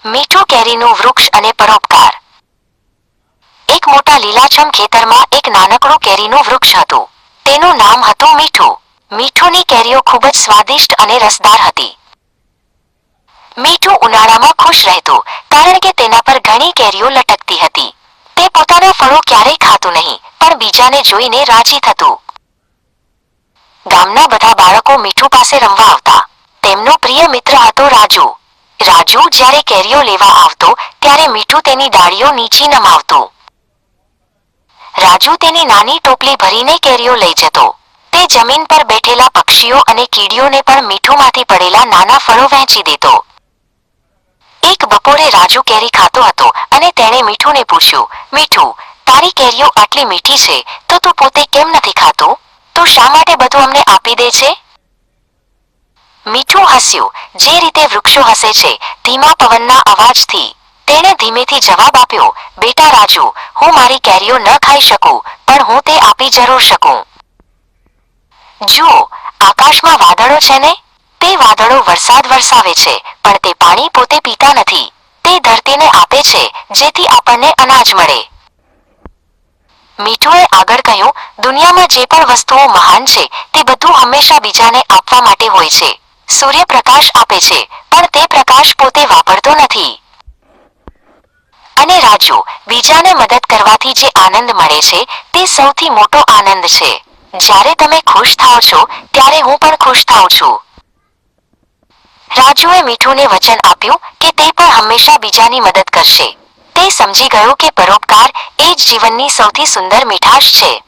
મીઠું કેરીનું વૃક્ષ અને પરોપકાર. એક મોટા લીલાછમ ખેતરમાં એક નાનકડું કેરીનું વૃક્ષ હતું. તેનું નામ હતું મીઠું. મીઠુંની કેરીઓ ખૂબ જ સ્વાદિષ્ટ અને રસદાર હતી. મીઠું ઉનાળામાં ખુશ રહેતું, કારણ કે તેના પર ઘણી કેરીઓ લટકતી હતી. તે પોતાના ફળો ક્યારેય ખાતું નહીં, પણ બીજાને જોઈને રાજી થતું. ગામના બધા બાળકો મીઠું પાસે રમવા આવતા. તેમનો પ્રિય મિત્ર હતો રાજુ. રાજુ જ્યારે કેરીઓ લેવા આવતો, ત્યારે મીઠું તેની ડાળીઓ નીચી નમાવતું. રાજુ તેની નાની ટોપલી ભરીને કેરીઓ લઈ જતો. તે જમીન પર બેઠેલા પક્ષીઓ અને કીડીઓને પણ મીઠુંમાંથી પડેલા નાના ફળો વહેંચી દેતો. એક બપોરે રાજુ કેરી ખાતો હતો અને તેણે મીઠુંને પૂછ્યું, મીઠું, તારી કેરીઓ આટલી મીઠી છે, તો તું પોતે કેમ નથી ખાતું? તું શા માટે બધું અમને આપી દે છે? મીઠું હસ્યું, જે રીતે વૃક્ષો હસે છે, ધીમા પવનના અવાજથી. તેણે ધીમેથી જવાબ આપ્યો, બેટા રાજુ, હું મારી કેરીઓ ન ખાઈ શકું, પણ હું તે આપી જરૂર શકું. જુઓ, આકાશમાં વાદળો છે ને? તે વાદળો વરસાદ વરસાવે છે, પણ તે પાણી પોતે પીતા નથી. તે ધરતીને આપે છે, જેથી આપણને અનાજ મળે. મીઠુએ આગળ કહ્યું, દુનિયામાં જે પણ વસ્તુઓ મહાન છે, તે બધું હંમેશા બીજાને આપવા માટે હોય છે. સૂર્ય પ્રકાશ આપે છે, પણ તે પ્રકાશ પોતે વાપરતો નથી. અને રાજુ, બીજાને મદદ કરવાથી જે આનંદ મળે છે, તે સૌથી મોટો આનંદ છે. જ્યારે તમે ખુશ થાઓ છો, ત્યારે હું પણ ખુશ થાઉં છું. રાજુએ મીઠુને વચન આપ્યું કે તે પણ હંમેશા બીજાની મદદ કરશે. તે સમજી ગયો કે પરોપકાર એ જ જીવનની સૌથી સુંદર મીઠાશ છે.